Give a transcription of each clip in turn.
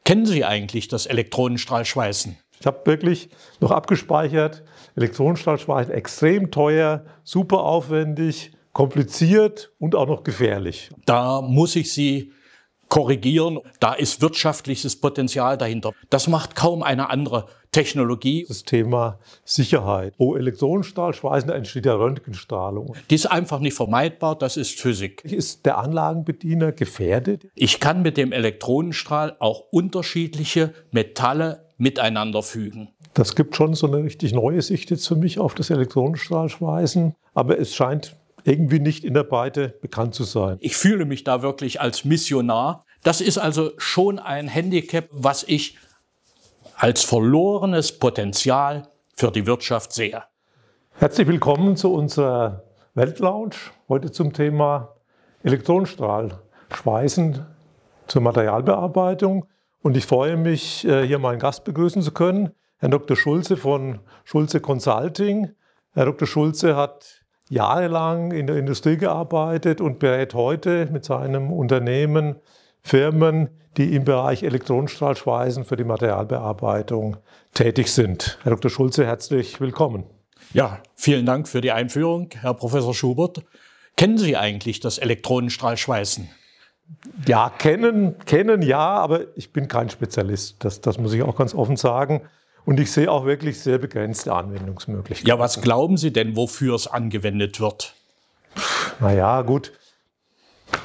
Kennen Sie eigentlich das Elektronenstrahlschweißen? Ich habe wirklich noch abgespeichert, Elektronenstrahlschweißen extrem teuer, super aufwendig, kompliziert und auch noch gefährlich. Da muss ich Sie korrigieren. Da ist wirtschaftliches Potenzial dahinter. Das macht kaum eine andere Technologie. Das Thema Sicherheit. Wo Elektronenstrahlschweißen entsteht ja Röntgenstrahlung. Die ist einfach nicht vermeidbar, das ist Physik. Ist der Anlagenbediener gefährdet? Ich kann mit dem Elektronenstrahl auch unterschiedliche Metalle miteinander fügen. Das gibt schon so eine richtig neue Sicht jetzt für mich auf das Elektronenstrahlschweißen. Aber es scheint irgendwie nicht in der Breite bekannt zu sein. Ich fühle mich da wirklich als Missionar. Das ist also schon ein Handicap, was ich als verlorenes Potenzial für die Wirtschaft sehe. Herzlich willkommen zu unserer Weltlounge. Heute zum Thema Elektronenstrahlschweißen zur Materialbearbeitung. Und ich freue mich, hier meinen Gast begrüßen zu können, Herrn Dr. Schulze von Schulze Consulting. Herr Dr. Schulze hat jahrelang in der Industrie gearbeitet und berät heute mit seinem Unternehmen Firmen, die im Bereich Elektronenstrahlschweißen für die Materialbearbeitung tätig sind. Herr Dr. Schulze, herzlich willkommen. Ja, vielen Dank für die Einführung, Herr Professor Schubert. Kennen Sie eigentlich das Elektronenstrahlschweißen? Ja, kennen ja, aber ich bin kein Spezialist. Das muss ich auch ganz offen sagen. Und ich sehe auch wirklich sehr begrenzte Anwendungsmöglichkeiten. Ja, was glauben Sie denn, wofür es angewendet wird? Naja, gut.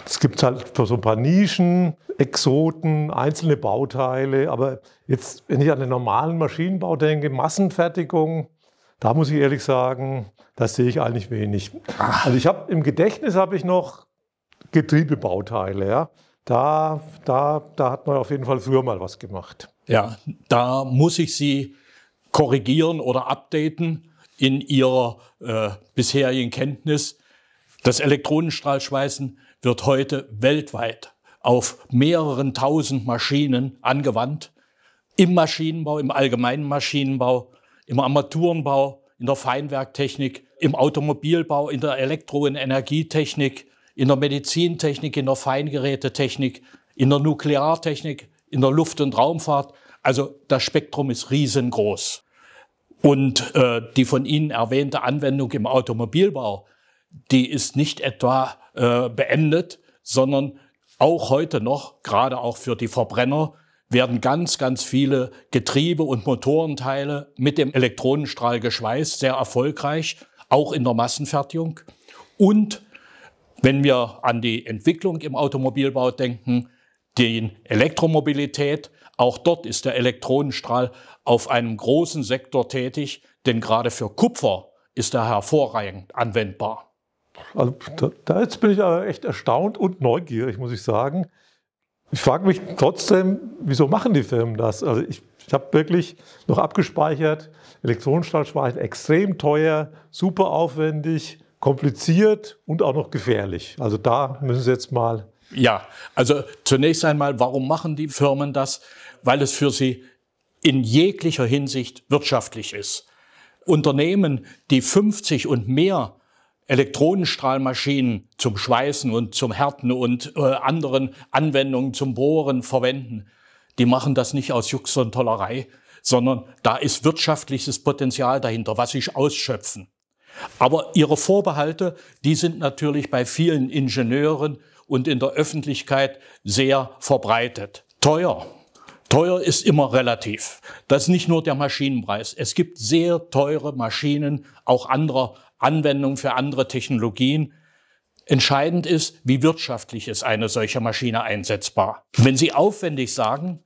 Es gibt halt so ein paar Nischen, Exoten, einzelne Bauteile. Aber jetzt, wenn ich an den normalen Maschinenbau denke, Massenfertigung, da muss ich ehrlich sagen, das sehe ich eigentlich wenig. Also ich habe im Gedächtnis noch Getriebebauteile. Ja. Da hat man auf jeden Fall früher mal was gemacht. Ja, da muss ich Sie korrigieren oder updaten in Ihrer bisherigen Kenntnis. Das Elektronenstrahlschweißen wird heute weltweit auf mehreren tausend Maschinen angewandt. Im Maschinenbau, im allgemeinen Maschinenbau, im Armaturenbau, in der Feinwerktechnik, im Automobilbau, in der Elektro- und Energietechnik, in der Medizintechnik, in der Feingerätetechnik, in der Nukleartechnik, in der Luft- und Raumfahrt. Also das Spektrum ist riesengroß. Und die von Ihnen erwähnte Anwendung im Automobilbau, die ist nicht etwa beendet, sondern auch heute noch, gerade auch für die Verbrenner, werden ganz viele Getriebe- und Motorenteile mit dem Elektronenstrahl geschweißt, sehr erfolgreich, auch in der Massenfertigung. Und wenn wir an die Entwicklung im Automobilbau denken, die Elektromobilität, auch dort ist der Elektronenstrahl auf einem großen Sektor tätig, denn gerade für Kupfer ist er hervorragend anwendbar. Also jetzt bin ich aber echt erstaunt und neugierig, muss ich sagen. Ich frage mich trotzdem, wieso machen die Firmen das? Also ich habe wirklich noch abgespeichert, Elektronenstrahlschweißen extrem teuer, super aufwendig, kompliziert und auch noch gefährlich. Also da müssen Sie jetzt mal... Ja, also zunächst einmal, warum machen die Firmen das? Weil es für sie in jeglicher Hinsicht wirtschaftlich ist. Unternehmen, die 50 und mehr Elektronenstrahlmaschinen zum Schweißen und zum Härten und anderen Anwendungen zum Bohren verwenden, die machen das nicht aus Jux und Tollerei, sondern da ist wirtschaftliches Potenzial dahinter, was sie ausschöpfen. Aber ihre Vorbehalte, die sind natürlich bei vielen Ingenieuren und in der Öffentlichkeit sehr verbreitet. Teuer. Teuer ist immer relativ. Das ist nicht nur der Maschinenpreis. Es gibt sehr teure Maschinen, auch anderer Anwendungen für andere Technologien. Entscheidend ist, wie wirtschaftlich ist eine solche Maschine einsetzbar. Wenn Sie aufwendig sagen,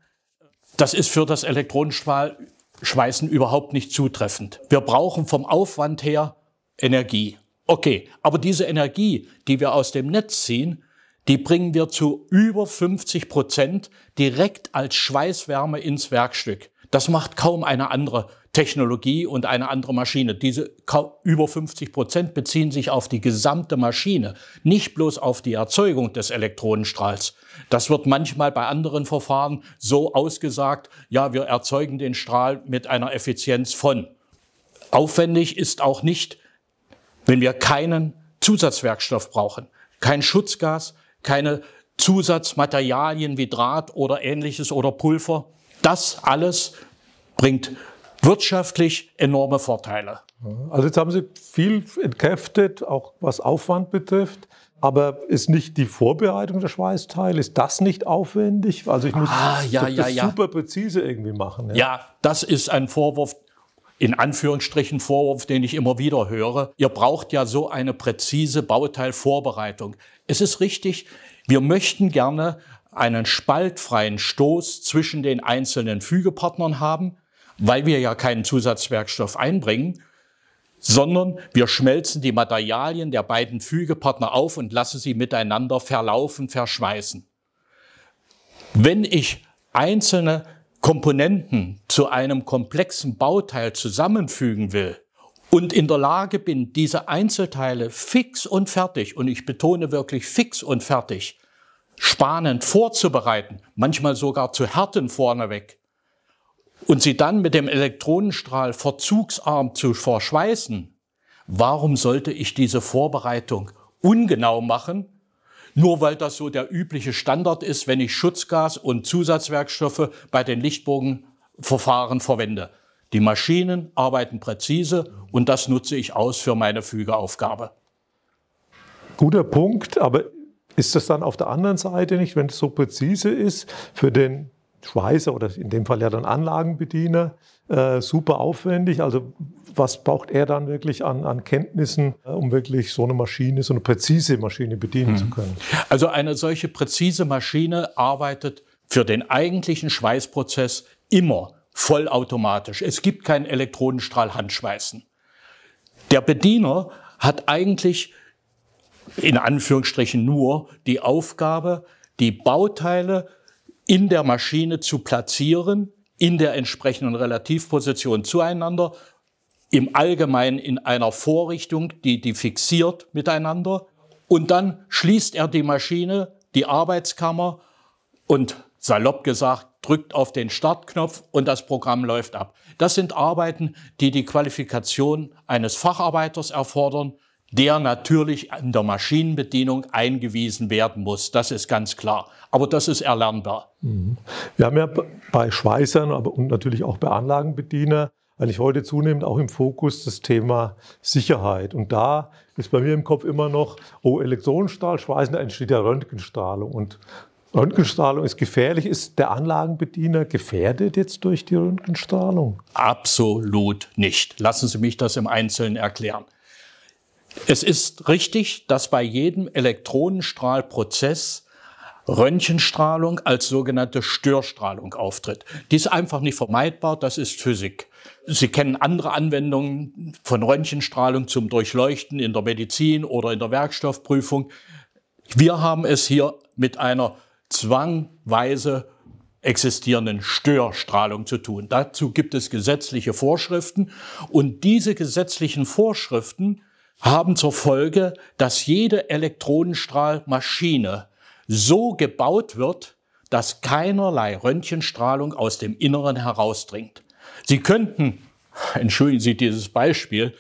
das ist für das Elektronenstrahlschweißen überhaupt nicht zutreffend. Wir brauchen vom Aufwand her Energie. Okay, aber diese Energie, die wir aus dem Netz ziehen, die bringen wir zu über 50% direkt als Schweißwärme ins Werkstück. Das macht kaum eine andere Technologie und eine andere Maschine. Diese über 50% beziehen sich auf die gesamte Maschine, nicht bloß auf die Erzeugung des Elektronenstrahls. Das wird manchmal bei anderen Verfahren so ausgesagt, ja, wir erzeugen den Strahl mit einer Effizienz von. Aufwendig ist auch nicht, wenn wir keinen Zusatzwerkstoff brauchen, kein Schutzgas, keine Zusatzmaterialien wie Draht oder Ähnliches oder Pulver. Das alles bringt wirtschaftlich enorme Vorteile. Also jetzt haben Sie viel entkräftet, auch was Aufwand betrifft. Aber ist nicht die Vorbereitung der Schweißteile, ist das nicht aufwendig? Also ich muss das super präzise irgendwie machen. Ja, das ist ein Vorwurf, in Anführungsstrichen Vorwurf, den ich immer wieder höre. Ihr braucht ja so eine präzise Bauteilvorbereitung. Es ist richtig, wir möchten gerne einen spaltfreien Stoß zwischen den einzelnen Fügepartnern haben, weil wir ja keinen Zusatzwerkstoff einbringen, sondern wir schmelzen die Materialien der beiden Fügepartner auf und lassen sie miteinander verlaufen, verschweißen. Wenn ich einzelne Komponenten zu einem komplexen Bauteil zusammenfügen will und in der Lage bin, diese Einzelteile fix und fertig, und ich betone wirklich fix und fertig, spanend vorzubereiten, manchmal sogar zu härten vorneweg, und sie dann mit dem Elektronenstrahl verzugsarm zu verschweißen, warum sollte ich diese Vorbereitung ungenau machen, nur weil das so der übliche Standard ist, wenn ich Schutzgas und Zusatzwerkstoffe bei den Lichtbogenverfahren verwende. Die Maschinen arbeiten präzise und das nutze ich aus für meine Fügeaufgabe. Guter Punkt, aber ist das dann auf der anderen Seite nicht, wenn es so präzise ist, für den Schweißer oder in dem Fall ja dann Anlagenbediener, super aufwendig? Also was braucht er dann wirklich an Kenntnissen, um wirklich so eine Maschine, so eine präzise Maschine bedienen zu können? Also eine solche präzise Maschine arbeitet für den eigentlichen Schweißprozess immer vollautomatisch. Es gibt kein Elektronenstrahl-Handschweißen. Der Bediener hat eigentlich in Anführungsstrichen nur die Aufgabe, die Bauteile in der Maschine zu platzieren, in der entsprechenden Relativposition zueinander, im Allgemeinen in einer Vorrichtung, die fixiert miteinander. Und dann schließt er die Maschine, die Arbeitskammer und salopp gesagt, drückt auf den Startknopf und das Programm läuft ab. Das sind Arbeiten, die die Qualifikation eines Facharbeiters erfordern, der natürlich in der Maschinenbedienung eingewiesen werden muss. Das ist ganz klar. Aber das ist erlernbar. Wir haben ja bei Schweißern und natürlich auch bei Anlagenbedienern eigentlich heute zunehmend auch im Fokus das Thema Sicherheit. Und da ist bei mir im Kopf immer noch, Elektronenstrahl, Schweißen, da entsteht ja Röntgenstrahlung. Und Röntgenstrahlung ist gefährlich. Ist der Anlagenbediener gefährdet jetzt durch die Röntgenstrahlung? Absolut nicht. Lassen Sie mich das im Einzelnen erklären. Es ist richtig, dass bei jedem Elektronenstrahlprozess Röntgenstrahlung als sogenannte Störstrahlung auftritt. Die ist einfach nicht vermeidbar, das ist Physik. Sie kennen andere Anwendungen von Röntgenstrahlung zum Durchleuchten in der Medizin oder in der Werkstoffprüfung. Wir haben es hier mit einer zwangweise existierenden Störstrahlung zu tun. Dazu gibt es gesetzliche Vorschriften und diese gesetzlichen Vorschriften haben zur Folge, dass jede Elektronenstrahlmaschine so gebaut wird, dass keinerlei Röntgenstrahlung aus dem Inneren herausdringt. Sie könnten, entschuldigen Sie dieses Beispiel,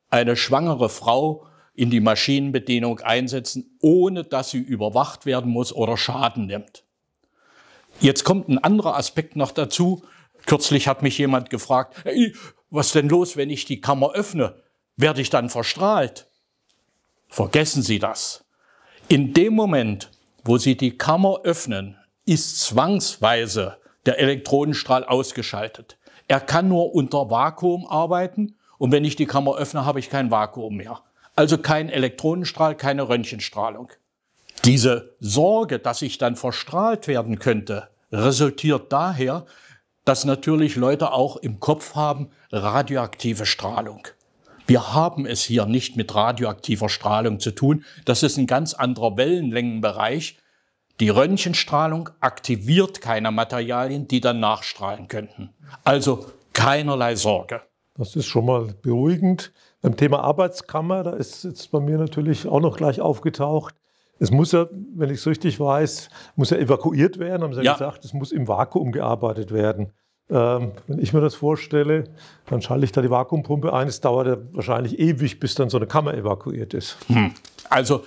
eine schwangere Frau in die Maschinenbedienung einsetzen, ohne dass sie überwacht werden muss oder Schaden nimmt. Jetzt kommt ein anderer Aspekt noch dazu. Kürzlich hat mich jemand gefragt, hey, was denn los, wenn ich die Kammer öffne? Werde ich dann verstrahlt? Vergessen Sie das. In dem Moment, wo Sie die Kammer öffnen, ist zwangsweise der Elektronenstrahl ausgeschaltet. Er kann nur unter Vakuum arbeiten und wenn ich die Kammer öffne, habe ich kein Vakuum mehr. Also kein Elektronenstrahl, keine Röntgenstrahlung. Diese Sorge, dass ich dann verstrahlt werden könnte, resultiert daher, dass natürlich Leute auch im Kopf haben, radioaktive Strahlung. Wir haben es hier nicht mit radioaktiver Strahlung zu tun. Das ist ein ganz anderer Wellenlängenbereich. Die Röntgenstrahlung aktiviert keine Materialien, die dann nachstrahlen könnten. Also keinerlei Sorge. Das ist schon mal beruhigend. Beim Thema Arbeitskammer, da ist jetzt bei mir natürlich auch noch gleich aufgetaucht. Es muss ja, wenn ich es richtig weiß, muss ja evakuiert werden, haben Sie ja gesagt, es muss im Vakuum gearbeitet werden. Wenn ich mir das vorstelle, dann schalte ich da die Vakuumpumpe ein. Es dauert ja wahrscheinlich ewig, bis dann so eine Kammer evakuiert ist. Also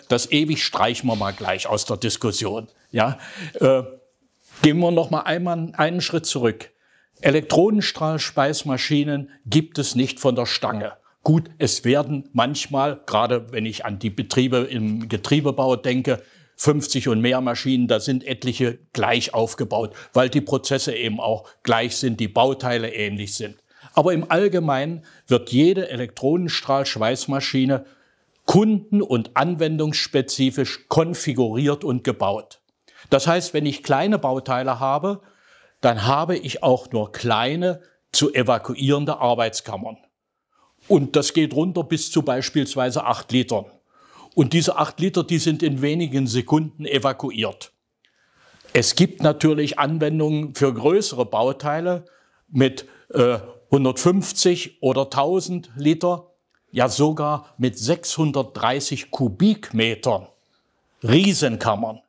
das ewig streichen wir mal gleich aus der Diskussion. Ja? Gehen wir noch mal einmal einen Schritt zurück. Elektronenstrahlschweißmaschinen gibt es nicht von der Stange. Gut, es werden manchmal, gerade wenn ich an die Betriebe im Getriebebau denke, 50 und mehr Maschinen, da sind etliche gleich aufgebaut, weil die Prozesse eben auch gleich sind, die Bauteile ähnlich sind. Aber im Allgemeinen wird jede Elektronenstrahlschweißmaschine kunden- und anwendungsspezifisch konfiguriert und gebaut. Das heißt, wenn ich kleine Bauteile habe, dann habe ich auch nur kleine zu evakuierende Arbeitskammern. Und das geht runter bis zu beispielsweise 8 Litern. Und diese 8 Liter, die sind in wenigen Sekunden evakuiert. Es gibt natürlich Anwendungen für größere Bauteile mit 150 oder 1000 Liter, ja sogar mit 630 Kubikmetern. Riesenkammern.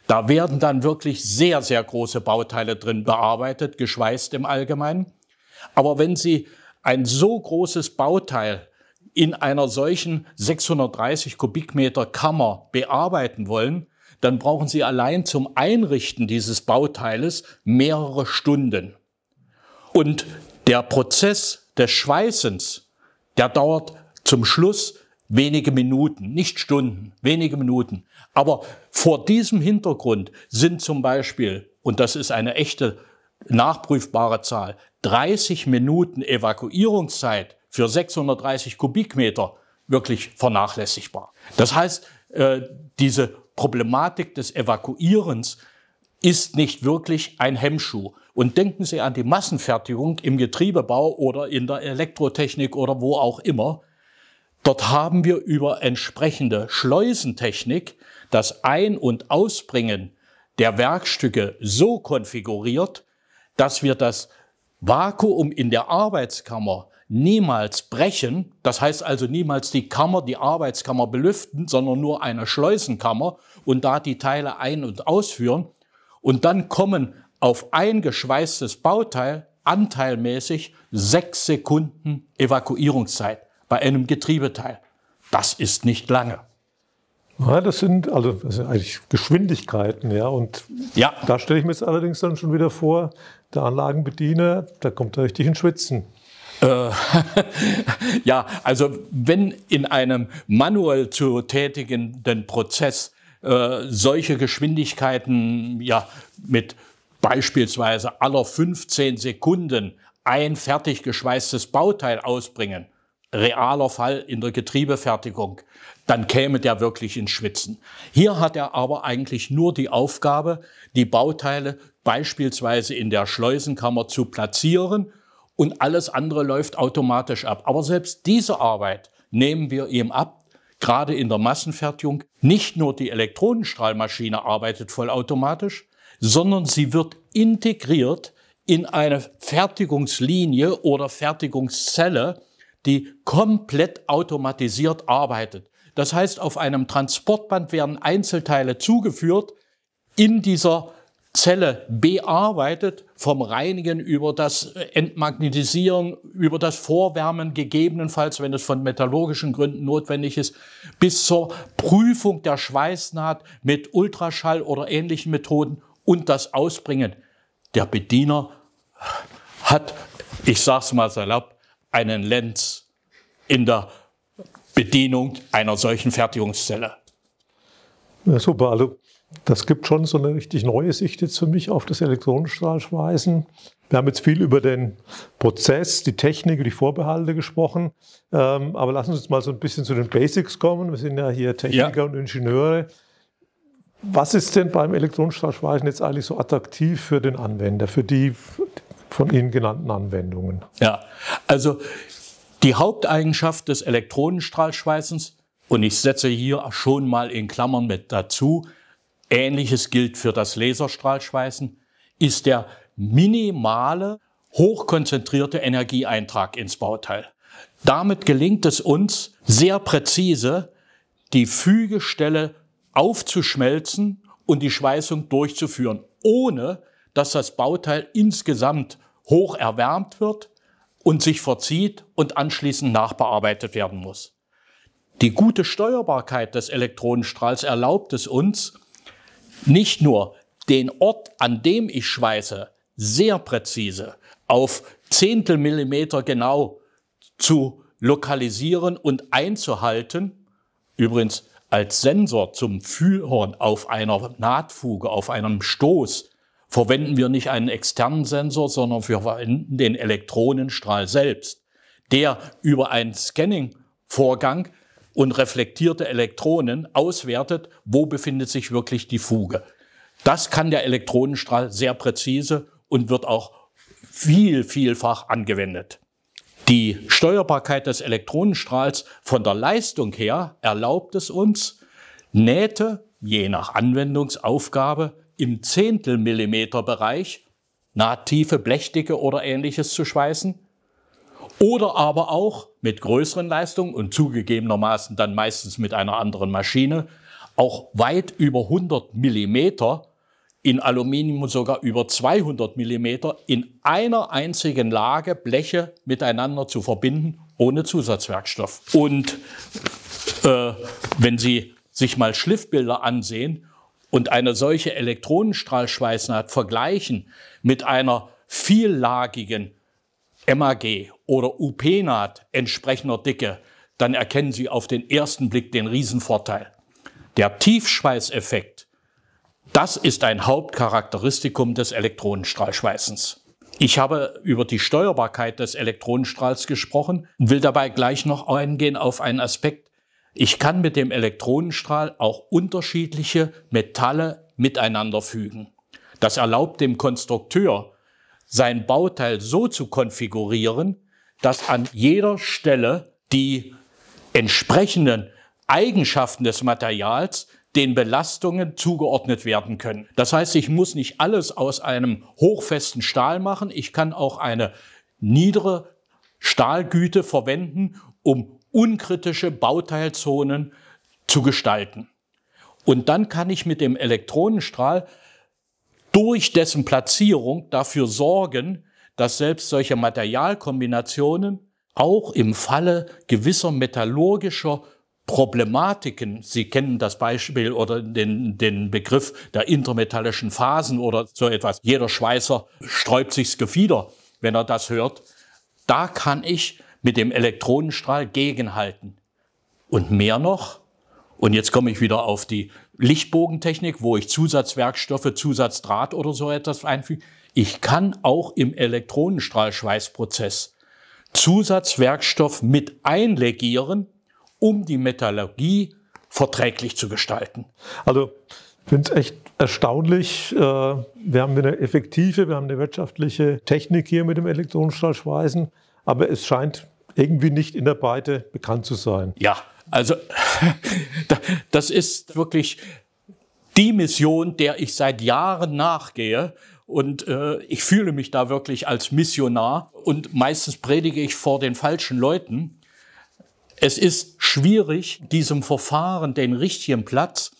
Da werden dann wirklich sehr, sehr große Bauteile drin bearbeitet, geschweißt im Allgemeinen. Aber wenn Sie ein so großes Bauteil in einer solchen 630 Kubikmeter Kammer bearbeiten wollen, dann brauchen Sie allein zum Einrichten dieses Bauteiles mehrere Stunden. Und der Prozess des Schweißens, der dauert zum Schluss wenige Minuten, nicht Stunden, wenige Minuten. Aber vor diesem Hintergrund sind zum Beispiel, und das ist eine echte nachprüfbare Zahl, 30 Minuten Evakuierungszeit für 630 Kubikmeter wirklich vernachlässigbar. Das heißt, diese Problematik des Evakuierens ist nicht wirklich ein Hemmschuh. Und denken Sie an die Massenfertigung im Getriebebau oder in der Elektrotechnik oder wo auch immer. Dort haben wir über entsprechende Schleusentechnik das Ein- und Ausbringen der Werkstücke so konfiguriert, dass wir das Vakuum in der Arbeitskammer niemals brechen, das heißt also niemals die Arbeitskammer belüften, sondern nur eine Schleusenkammer und da die Teile ein- und ausführen. Und dann kommen auf ein geschweißtes Bauteil anteilmäßig 6 Sekunden Evakuierungszeit bei einem Getriebeteil. Das ist nicht lange. Ja, das sind eigentlich Geschwindigkeiten, ja. Und ja, da stelle ich mir jetzt allerdings dann schon wieder vor, der Anlagenbediener, da kommt er richtig ins Schwitzen. Ja, also wenn in einem manuell zu tätigenden Prozess solche Geschwindigkeiten ja mit beispielsweise aller 15 Sekunden ein fertig geschweißtes Bauteil ausbringen, realer Fall in der Getriebefertigung, dann käme der wirklich ins Schwitzen. Hier hat er aber eigentlich nur die Aufgabe, die Bauteile beispielsweise in der Schleusenkammer zu platzieren und alles andere läuft automatisch ab. Aber selbst diese Arbeit nehmen wir ihm ab, gerade in der Massenfertigung. Nicht nur die Elektronenstrahlmaschine arbeitet vollautomatisch, sondern sie wird integriert in eine Fertigungslinie oder Fertigungszelle, die komplett automatisiert arbeitet. Das heißt, auf einem Transportband werden Einzelteile zugeführt, in dieser Zelle bearbeitet, vom Reinigen über das Entmagnetisieren, über das Vorwärmen gegebenenfalls, wenn es von metallurgischen Gründen notwendig ist, bis zur Prüfung der Schweißnaht mit Ultraschall oder ähnlichen Methoden und das Ausbringen. Der Bediener hat, ich sag's mal salopp, einen Lenz in der Bedienung einer solchen Fertigungszelle. Ja, super, also das gibt schon so eine richtig neue Sicht jetzt für mich auf das Elektronenstrahlschweißen. Wir haben jetzt viel über den Prozess, die Technik, die Vorbehalte gesprochen. Aber lassen Sie uns mal so ein bisschen zu den Basics kommen. Wir sind ja hier Techniker und Ingenieure. Was ist denn beim Elektronenstrahlschweißen jetzt eigentlich so attraktiv für den Anwender, für die von Ihnen genannten Anwendungen? Ja, also die Haupteigenschaft des Elektronenstrahlschweißens, und ich setze hier schon mal in Klammern mit dazu, Ähnliches gilt für das Laserstrahlschweißen, ist der minimale, hochkonzentrierte Energieeintrag ins Bauteil. Damit gelingt es uns, sehr präzise die Fügestelle aufzuschmelzen und die Schweißung durchzuführen, ohne dass das Bauteil insgesamt hoch erwärmt wird und sich verzieht und anschließend nachbearbeitet werden muss. Die gute Steuerbarkeit des Elektronenstrahls erlaubt es uns, nicht nur den Ort, an dem ich schweiße, sehr präzise auf Zehntelmillimeter genau zu lokalisieren und einzuhalten. Übrigens als Sensor zum Führen auf einer Nahtfuge, auf einem Stoß, verwenden wir nicht einen externen Sensor, sondern wir verwenden den Elektronenstrahl selbst, der über einen Scanning-Vorgang und reflektierte Elektronen auswertet, wo befindet sich wirklich die Fuge. Das kann der Elektronenstrahl sehr präzise und wird auch vielfach angewendet. Die Steuerbarkeit des Elektronenstrahls von der Leistung her erlaubt es uns, Nähte, je nach Anwendungsaufgabe, im Zehntelmillimeter-Bereich, Nahttiefe, Blechdicke oder Ähnliches zu schweißen. Oder aber auch mit größeren Leistungen und zugegebenermaßen dann meistens mit einer anderen Maschine, auch weit über 100 Millimeter, in Aluminium sogar über 200 Millimeter, in einer einzigen Lage Bleche miteinander zu verbinden, ohne Zusatzwerkstoff. Und wenn Sie sich mal Schliffbilder ansehen und eine solche Elektronenstrahlschweißnaht vergleichen mit einer viellagigen MAG oder UP-Naht entsprechender Dicke, dann erkennen Sie auf den ersten Blick den Riesenvorteil. Der Tiefschweißeffekt, das ist ein Hauptcharakteristikum des Elektronenstrahlschweißens. Ich habe über die Steuerbarkeit des Elektronenstrahls gesprochen und will dabei gleich noch eingehen auf einen Aspekt. Ich kann mit dem Elektronenstrahl auch unterschiedliche Metalle miteinander fügen. Das erlaubt dem Konstrukteur, sein Bauteil so zu konfigurieren, dass an jeder Stelle die entsprechenden Eigenschaften des Materials den Belastungen zugeordnet werden können. Das heißt, ich muss nicht alles aus einem hochfesten Stahl machen. Ich kann auch eine niedere Stahlgüte verwenden, um unkritische Bauteilzonen zu gestalten. Und dann kann ich mit dem Elektronenstrahl durch dessen Platzierung dafür sorgen, dass selbst solche Materialkombinationen auch im Falle gewisser metallurgischer Problematiken, Sie kennen das Beispiel oder den Begriff der intermetallischen Phasen oder so etwas. Jeder Schweißer sträubt sich's Gefieder, wenn er das hört. Da kann ich mit dem Elektronenstrahl gegenhalten. Und mehr noch, und jetzt komme ich wieder auf die Lichtbogentechnik, wo ich Zusatzwerkstoffe, Zusatzdraht oder so etwas einfüge. Ich kann auch im Elektronenstrahlschweißprozess Zusatzwerkstoff mit einlegieren, um die Metallurgie verträglich zu gestalten. Also ich finde es echt erstaunlich. Wir haben eine effektive, wir haben eine wirtschaftliche Technik hier mit dem Elektronenstrahlschweißen, aber es scheint irgendwie nicht in der Breite bekannt zu sein. Ja, also das ist wirklich die Mission, der ich seit Jahren nachgehe. Und ich fühle mich da wirklich als Missionar und meistens predige ich vor den falschen Leuten. Es ist schwierig, diesem Verfahren den richtigen Platz,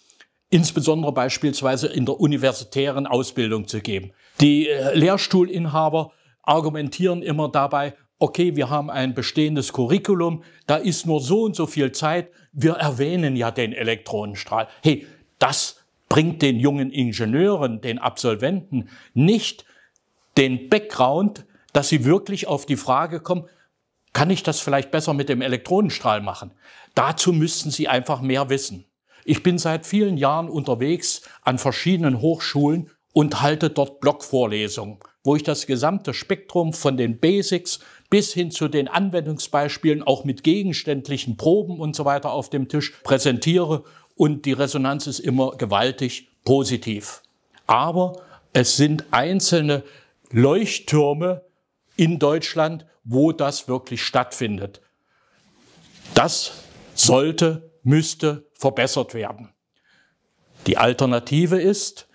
insbesondere beispielsweise in der universitären Ausbildung zu geben. Die Lehrstuhlinhaber argumentieren immer dabei, okay, wir haben ein bestehendes Curriculum, da ist nur so und so viel Zeit, wir erwähnen ja den Elektronenstrahl. Hey, das bringt den jungen Ingenieuren, den Absolventen nicht den Background, dass sie wirklich auf die Frage kommen, kann ich das vielleicht besser mit dem Elektronenstrahl machen? Dazu müssten sie einfach mehr wissen. Ich bin seit vielen Jahren unterwegs an verschiedenen Hochschulen und halte dort Blockvorlesungen, wo ich das gesamte Spektrum von den Basics bis hin zu den Anwendungsbeispielen, auch mit gegenständlichen Proben und so weiter auf dem Tisch präsentiere. Und die Resonanz ist immer gewaltig positiv. Aber es sind einzelne Leuchttürme in Deutschland, wo das wirklich stattfindet. Das müsste verbessert werden. Die Alternative ist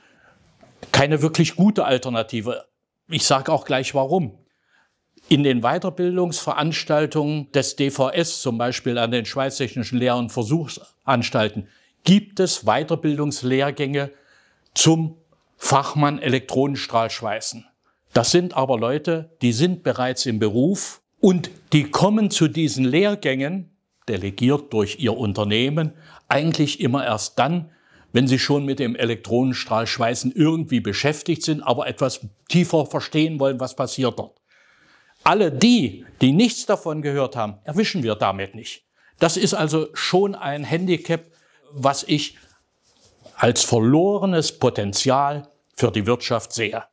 keine wirklich gute Alternative. Ich sage auch gleich warum. In den Weiterbildungsveranstaltungen des DVS, zum Beispiel an den Schweißtechnischen Lehr- und Versuchsanstalten, gibt es Weiterbildungslehrgänge zum Fachmann Elektronenstrahlschweißen. Das sind aber Leute, die sind bereits im Beruf und die kommen zu diesen Lehrgängen, delegiert durch ihr Unternehmen, eigentlich immer erst dann, wenn sie schon mit dem Elektronenstrahlschweißen irgendwie beschäftigt sind, aber etwas tiefer verstehen wollen, was passiert dort. Alle die nichts davon gehört haben, erwischen wir damit nicht. Das ist also schon ein Handicap, was ich als verlorenes Potenzial für die Wirtschaft sehe.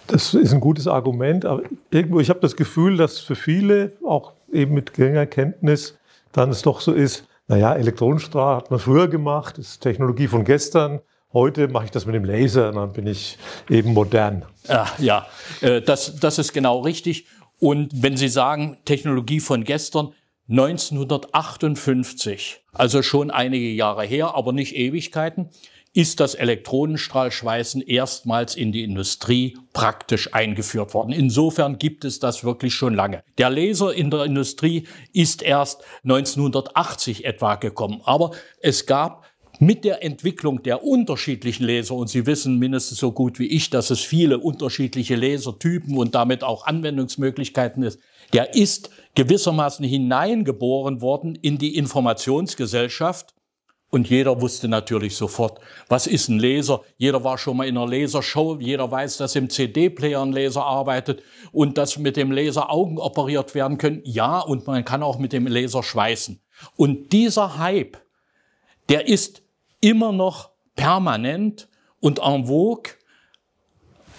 Das ist ein gutes Argument, aber irgendwo, ich habe das Gefühl, dass für viele, auch eben mit geringer Kenntnis, dann es doch so ist, naja, Elektronenstrahl hat man früher gemacht, das ist Technologie von gestern, heute mache ich das mit dem Laser, dann bin ich eben modern. Ja, das ist genau richtig. Und wenn Sie sagen, Technologie von gestern, 1958, also schon einige Jahre her, aber nicht Ewigkeiten, ist das Elektronenstrahlschweißen erstmals in die Industrie praktisch eingeführt worden. Insofern gibt es das wirklich schon lange. Der Laser in der Industrie ist erst 1980 etwa gekommen. Aber es gab mit der Entwicklung der unterschiedlichen Laser, und Sie wissen mindestens so gut wie ich, dass es viele unterschiedliche Lasertypen und damit auch Anwendungsmöglichkeiten ist, der ist gewissermaßen hineingeboren worden in die Informationsgesellschaft. Und jeder wusste natürlich sofort, was ist ein Laser. Jeder war schon mal in einer Lasershow. Jeder weiß, dass im CD-Player ein Laser arbeitet und dass mit dem Laser Augen operiert werden können. Ja, und man kann auch mit dem Laser schweißen. Und dieser Hype, der ist immer noch permanent und en vogue,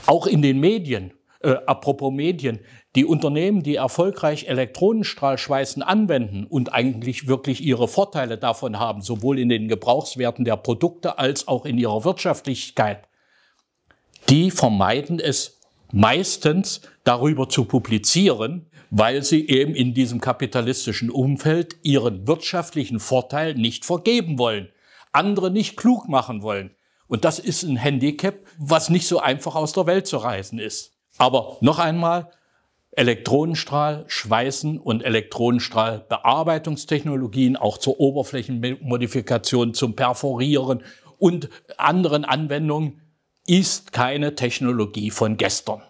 auch in den Medien. Apropos Medien, die Unternehmen, die erfolgreich Elektronenstrahlschweißen anwenden und eigentlich wirklich ihre Vorteile davon haben, sowohl in den Gebrauchswerten der Produkte als auch in ihrer Wirtschaftlichkeit, die vermeiden es meistens, darüber zu publizieren, weil sie eben in diesem kapitalistischen Umfeld ihren wirtschaftlichen Vorteil nicht vergeben wollen, andere nicht klug machen wollen. Und das ist ein Handicap, was nicht so einfach aus der Welt zu reißen ist. Aber noch einmal, Elektronenstrahlschweißen und Elektronenstrahlbearbeitungstechnologien auch zur Oberflächenmodifikation, zum Perforieren und anderen Anwendungen ist keine Technologie von gestern.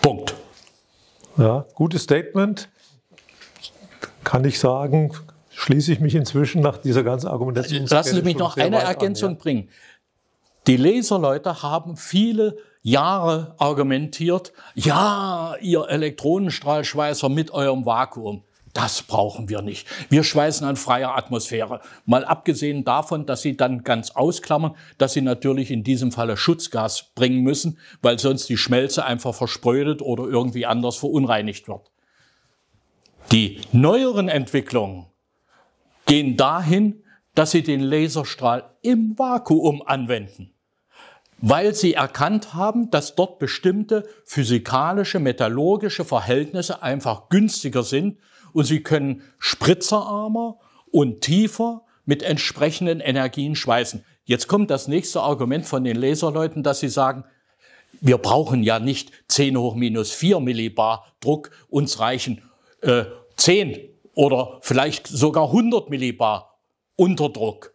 Punkt. Ja, gutes Statement. Kann ich sagen, schließe ich mich inzwischen nach dieser ganzen Argumentation. Lassen Sie mich noch eine Ergänzung bringen. Die Laserleute haben viele Jahre argumentiert, ja, ihr Elektronenstrahlschweißer mit eurem Vakuum, das brauchen wir nicht. Wir schweißen an freier Atmosphäre. Mal abgesehen davon, dass sie dann ganz ausklammern, dass sie natürlich in diesem Falle Schutzgas bringen müssen, weil sonst die Schmelze einfach versprödet oder irgendwie anders verunreinigt wird. Die neueren Entwicklungen gehen dahin, dass sie den Laserstrahl im Vakuum anwenden, weil sie erkannt haben, dass dort bestimmte physikalische, metallurgische Verhältnisse einfach günstiger sind und sie können spritzerarmer und tiefer mit entsprechenden Energien schweißen. Jetzt kommt das nächste Argument von den Laserleuten, dass sie sagen, wir brauchen ja nicht 10⁻⁴ Millibar Druck, uns reichen 10 oder vielleicht sogar 100 Millibar Unterdruck.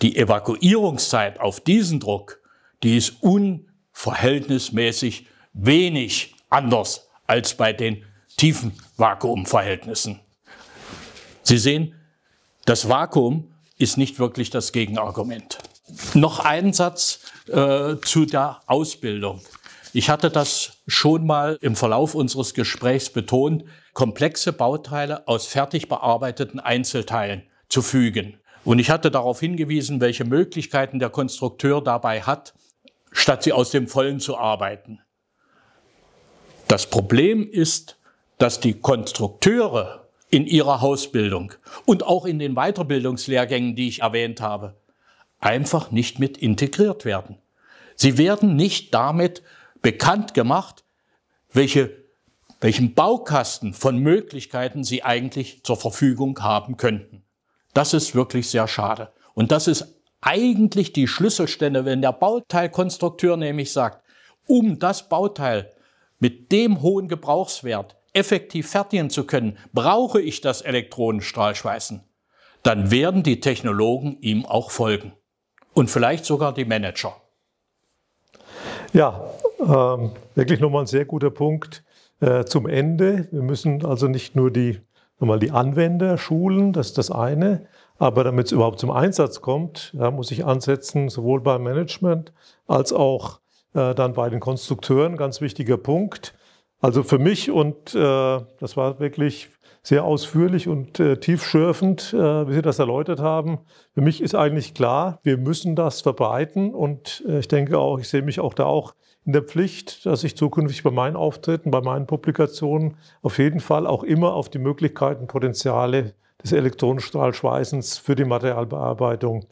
Die Evakuierungszeit auf diesen Druck, die ist unverhältnismäßig wenig anders als bei den tiefen Vakuumverhältnissen. Sie sehen, das Vakuum ist nicht wirklich das Gegenargument. Noch ein Satz zu der Ausbildung. Ich hatte das schon mal im Verlauf unseres Gesprächs betont, komplexe Bauteile aus fertig bearbeiteten Einzelteilen zu fügen. Und ich hatte darauf hingewiesen, welche Möglichkeiten der Konstrukteur dabei hat, statt sie aus dem Vollen zu arbeiten. Das Problem ist, dass die Konstrukteure in ihrer Ausbildung und auch in den Weiterbildungslehrgängen, die ich erwähnt habe, einfach nicht mit integriert werden. Sie werden nicht damit bekannt gemacht, welchen Baukasten von Möglichkeiten sie eigentlich zur Verfügung haben könnten. Das ist wirklich sehr schade. Und das ist eigentlich die Schlüsselstelle, wenn der Bauteilkonstrukteur nämlich sagt, um das Bauteil mit dem hohen Gebrauchswert effektiv fertigen zu können, brauche ich das Elektronenstrahlschweißen. Dann werden die Technologen ihm auch folgen. Und vielleicht sogar die Manager. Ja, wirklich nochmal ein sehr guter Punkt zum Ende. Wir müssen also nicht nur die Anwender schulen, das ist das eine, aber damit es überhaupt zum Einsatz kommt, muss ich ansetzen, sowohl beim Management als auch dann bei den Konstrukteuren, ganz wichtiger Punkt. Also für mich, und das war wirklich sehr ausführlich und tiefschürfend, wie Sie das erläutert haben. Für mich ist eigentlich klar, wir müssen das verbreiten und ich denke auch, ich sehe mich auch da auch in der Pflicht, dass ich zukünftig bei meinen Auftritten, bei meinen Publikationen auf jeden Fall auch immer auf die Möglichkeiten, Potenziale des Elektronenstrahlschweißens für die Materialbearbeitung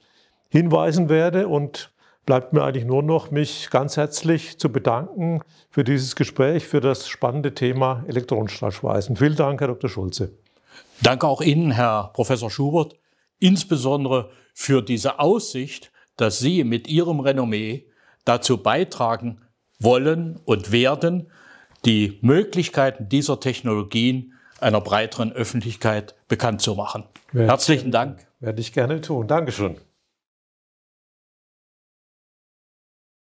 hinweisen werde und bleibt mir eigentlich nur noch, mich ganz herzlich zu bedanken für dieses Gespräch, für das spannende Thema Elektronenstrahlschweißen. Vielen Dank, Herr Dr. Schulze. Danke auch Ihnen, Herr Professor Schubert, insbesondere für diese Aussicht, dass Sie mit Ihrem Renommee dazu beitragen wollen und werden, die Möglichkeiten dieser Technologien einer breiteren Öffentlichkeit bekannt zu machen. Herzlichen Dank. Werde ich gerne tun. Dankeschön.